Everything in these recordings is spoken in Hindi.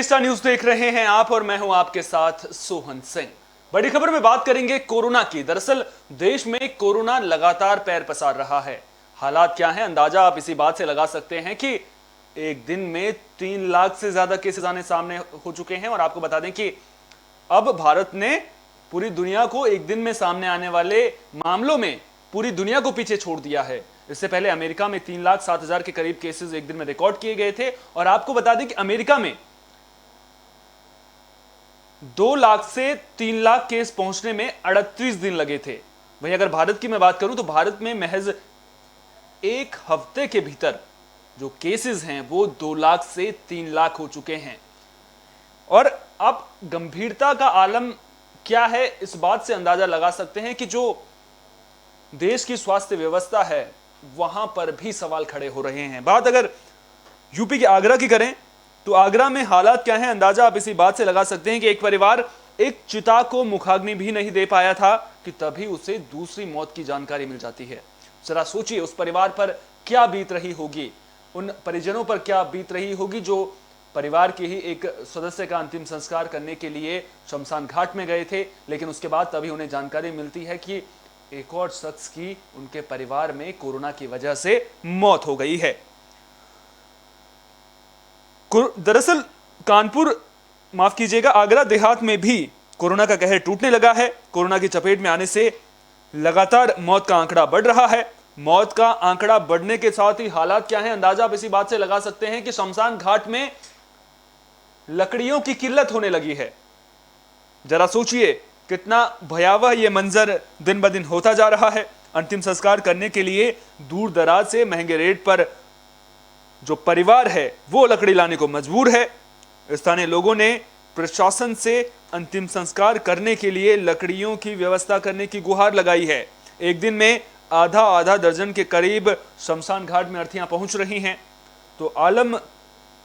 टीवी स्टार न्यूज देख रहे हैं आप और मैं हूं आपके साथ सोहन सिंह। बड़ी खबर में बात करेंगे कोरोना की। दरअसल देश में कोरोना लगातार पैर पसार रहा है। हालात क्या हैं, अंदाजा आप इसी बात से लगा सकते हैं कि एक दिन में 3 लाख से ज्यादा केसेस आने सामने हो चुके हैं। और आपको बता दें कि अब भारत ने पूरी दुनिया को एक दिन में सामने आने वाले मामलों में पूरी दुनिया को पीछे छोड़ दिया है। इससे पहले अमेरिका में 3,07,000 के करीब केसेस एक दिन में रिकॉर्ड किए गए थे। और आपको बता दें कि अमेरिका में 2 लाख से 3 लाख केस पहुंचने में 38 दिन लगे थे। वहीं अगर भारत की मैं बात करूं तो भारत में महज एक हफ्ते के भीतर जो केसेस हैं वो 2 लाख से 3 लाख हो चुके हैं। और अब गंभीरता का आलम क्या है, इस बात से अंदाजा लगा सकते हैं कि जो देश की स्वास्थ्य व्यवस्था है वहां पर भी सवाल खड़े हो रहे हैं। बात अगर यूपी के आगरा की करें तो आगरा में हालात क्या हैं, अंदाजा आप इसी बात से लगा सकते हैं कि एक परिवार एक चिता को मुखाग्नि भी नहीं दे पाया था कि तभी उसे दूसरी मौत की जानकारी मिल जाती है। जरा सोचिए उस परिवार पर क्या बीत रही होगी, उन परिजनों पर क्या बीत रही होगी जो परिवार के ही एक सदस्य का अंतिम संस्कार करने के लिए शमशान घाट में गए थे, लेकिन उसके बाद तभी उन्हें जानकारी मिलती है कि एक और शख्स की उनके परिवार में कोरोना की वजह से मौत हो गई है। दरअसल कानपुर, माफ कीजिएगा, आगरा देहात में भी कोरोना का कहर टूटने लगा है। कोरोना की चपेट में आने से लगातार मौत का आंकड़ा बढ़ रहा है। मौत का आंकड़ा बढ़ने के साथ ही हालात क्या हैं, अंदाजा आप इसी बात से लगा सकते हैं कि शमशान घाट में लकड़ियों की किल्लत होने लगी है। जरा सोचिए कितना भयावह यह मंजर दिन ब दिन होता जा रहा है। अंतिम संस्कार करने के लिए दूर दराज से महंगे रेट पर जो परिवार है वो लकड़ी लाने को मजबूर है। स्थानीय लोगों ने प्रशासन से अंतिम संस्कार करने के लिए लकड़ियों की व्यवस्था करने की गुहार लगाई है। एक दिन में आधा दर्जन के करीब शमशान घाट में अर्थियां पहुंच रही हैं। तो आलम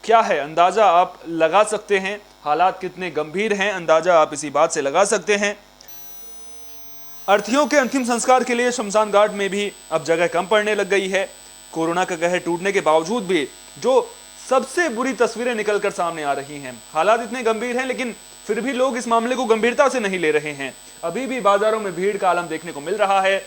क्या है, अंदाजा आप लगा सकते हैं। हालात कितने गंभीर हैं, अंदाजा आप इसी बात से लगा सकते हैं। अर्थियों के अंतिम संस्कार के लिए शमशान घाट में भी अब जगह कम पड़ने लग गई है। कोरोना का कहर टूटने के बावजूद भी जो सबसे बुरी तस्वीरें निकलकर सामने आ रही हैं, हालात इतने गंभीर हैं लेकिन फिर भी लोग इस मामले को गंभीरता से नहीं ले रहे हैं। अभी भी बाजारों में भीड़ का आलम देखने को मिल रहा है।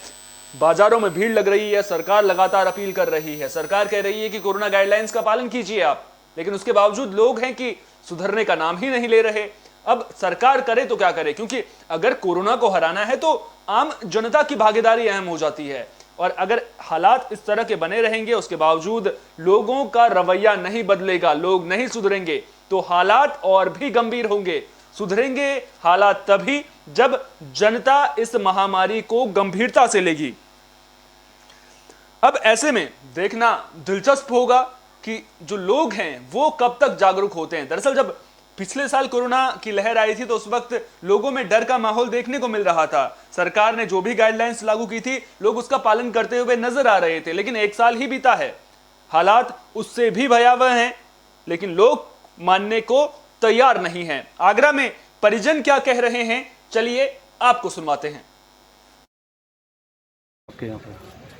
बाजारों में भीड़ लग रही है, सरकार लगातार अपील कर रही है, सरकार कह रही है कि कोरोना गाइडलाइंस का पालन कीजिए आप, लेकिन उसके बावजूद लोग हैं कि सुधरने का नाम ही नहीं ले रहे। अब सरकार करे तो क्या करे, क्योंकि अगर कोरोना को हराना है तो आम जनता की भागीदारी अहम हो जाती है। और अगर हालात इस तरह के बने रहेंगे, उसके बावजूद लोगों का रवैया नहीं बदलेगा, लोग नहीं सुधरेंगे, तो हालात और भी गंभीर होंगे। सुधरेंगे हालात तभी जब जनता इस महामारी को गंभीरता से लेगी। अब ऐसे में देखना दिलचस्प होगा कि जो लोग हैं वो कब तक जागरूक होते हैं। दरअसल जब पिछले साल कोरोना की लहर आई थी तो उस वक्त लोगों में डर का माहौल देखने को मिल रहा था। सरकार ने जो भी गाइडलाइंस लागू की थी लोग उसका पालन करते हुए नजर आ रहे थे, लेकिन 1 साल ही बीता है, हालात उससे भी भयावह हैं, लेकिन लोग मानने को तैयार नहीं हैं। आगरा में परिजन क्या कह रहे हैं, चलिए आपको सुनवाते हैं।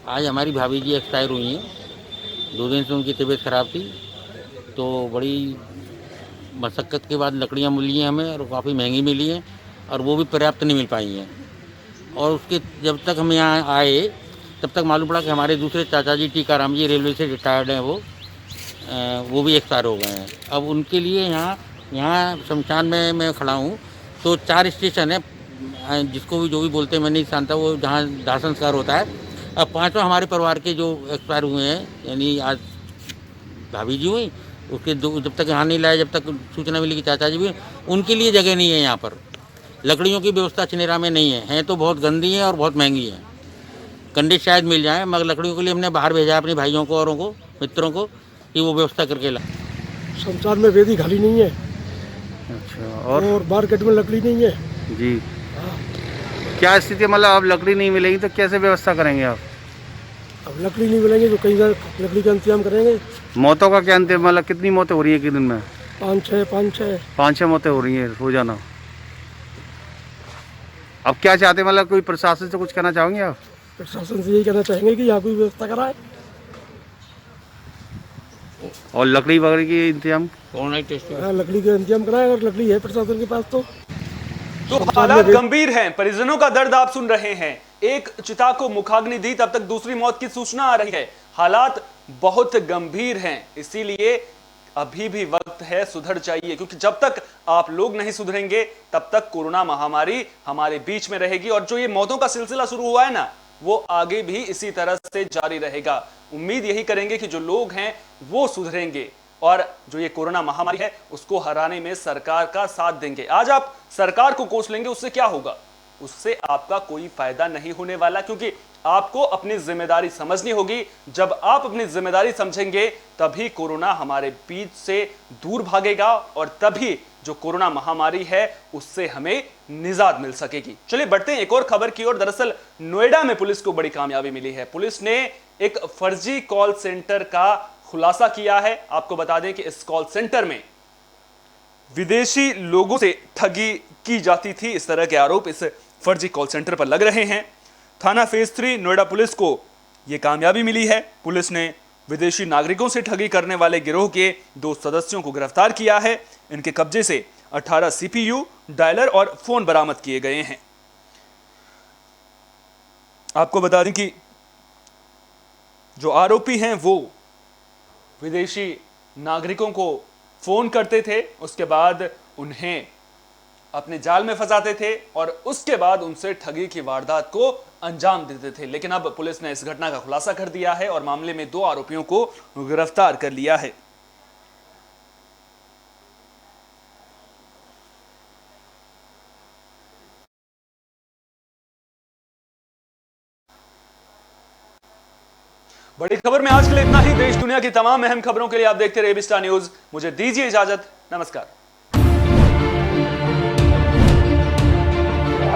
आज हमारी भाभी जी एक्सपायर हुई हैं। 2 दिन से उनकी तबीयत खराब थी, तो बड़ी मशक्क़त के बाद लकड़ियाँ मिली हैं हमें, और काफ़ी महंगी मिली हैं, और वो भी पर्याप्त नहीं मिल पाई हैं। और उसके जब तक हम यहाँ आए तब तक मालूम पड़ा कि हमारे दूसरे चाचा जी टीकाराम जी रेलवे से रिटायर्ड हैं, वो भी एक्सपायर हो गए हैं। अब उनके लिए यहाँ शमशान में मैं खड़ा हूँ, तो 4 स्टेशन है, जिसको भी जो भी बोलते हैं मैं नहीं जानता, वो जहाँ दाह संस्कार होता है। अब 5वां हमारे परिवार के जो एक्सपायर हुए हैं, यानी आज भाभी जी हुई, उसके जब तक यहाँ नहीं लाए, जब तक सूचना मिली कि चाचा जी भी, उनके लिए जगह नहीं है यहाँ पर। लकड़ियों की व्यवस्था चनेरा में नहीं है तो बहुत गंदी है और बहुत महंगी है। कंडे शायद मिल जाए, मगर लकड़ियों के लिए हमने बाहर भेजा अपने भाइयों को, औरों को, मित्रों को, कि वो व्यवस्था करके ला। शमशान में वेदी खाली नहीं है। अच्छा, और मार्केट में लकड़ी नहीं है जी। क्या स्थिति, मतलब अब लकड़ी नहीं मिलेगी तो कैसे व्यवस्था करेंगे आप? अब लकड़ी नहीं मिलेंगे तो कहीं लकड़ी का इंतजाम करेंगे। मौतों का क्या अंतिम, मतलब कितनी मौतें हो रही है कि दिन में? 5-6 मौतें हो रही हैं रोजाना। अब क्या चाहते हैं, मतलब कोई प्रशासन से कुछ कहना चाहेंगे आप? प्रशासन से यही कहना चाहेंगे कि यहाँ कोई व्यवस्था कराए। और लकड़ी वगैरह की इंतजाम? कोरोना टेस्ट हाँ, लकड़ी का इंतजाम कराया, अगर लकड़ी है प्रशासन के पास तो। हालात गंभीर हैं, परिजनों का दर्द आप सुन रहे हैं। एक चिता को मुखाग्नि दी, तब तक दूसरी मौत की सूचना आ रही है। हालात बहुत गंभीर हैं, इसीलिए अभी भी वक्त है, सुधर जाइए, क्योंकि जब तक आप लोग नहीं सुधरेंगे तब तक कोरोना महामारी हमारे बीच में रहेगी। और जो ये मौतों का सिलसिला शुरू हुआ है ना, वो आगे भी इसी तरह से जारी रहेगा। उम्मीद यही करेंगे कि जो लोग हैं वो सुधरेंगे और जो ये कोरोना महामारी है उसको हराने में सरकार का साथ देंगे। आज आप सरकार को कोस लेंगे, उससे क्या होगा? उससे आपका कोई फायदा नहीं होने वाला, क्योंकि आपको अपनी जिम्मेदारी समझनी होगी। जब आप अपनी जिम्मेदारी समझेंगे तभी कोरोना हमारे बीच से दूर भागेगा और तभी जो कोरोना महामारी है उससे हमें निजात मिल सकेगी। चलिए बढ़ते हैं एक और खबर की ओर। दरअसल नोएडा में पुलिस को बड़ी कामयाबी मिली है। पुलिस ने एक फर्जी कॉल सेंटर का खुलासा किया है। आपको बता दें कि इस कॉल सेंटर में विदेशी लोगों से ठगी की जाती थी। इस तरह के आरोप इस फर्जी कॉल सेंटर पर लग रहे हैं। थाना फेज 3 नोएडा पुलिस को यह कामयाबी मिली है। पुलिस ने विदेशी नागरिकों से ठगी करने वाले गिरोह के 2 सदस्यों को गिरफ्तार किया है। इनके कब्जे से 18 सीपीयू, डायलर और फोन बरामद किए गए हैं। आपको बता दें कि जो आरोपी हैं वो विदेशी नागरिकों को फोन करते थे, उसके बाद उन्हें अपने जाल में फंसाते थे और उसके बाद उनसे ठगी की वारदात को अंजाम देते थे। लेकिन अब पुलिस ने इस घटना का खुलासा कर दिया है और मामले में 2 आरोपियों को गिरफ्तार कर लिया है। बड़ी खबर में आज के लिए इतना ही। देश दुनिया की तमाम अहम खबरों के लिए आप देखते रहिए एबी स्टार न्यूज। मुझे दीजिए इजाजत, नमस्कार।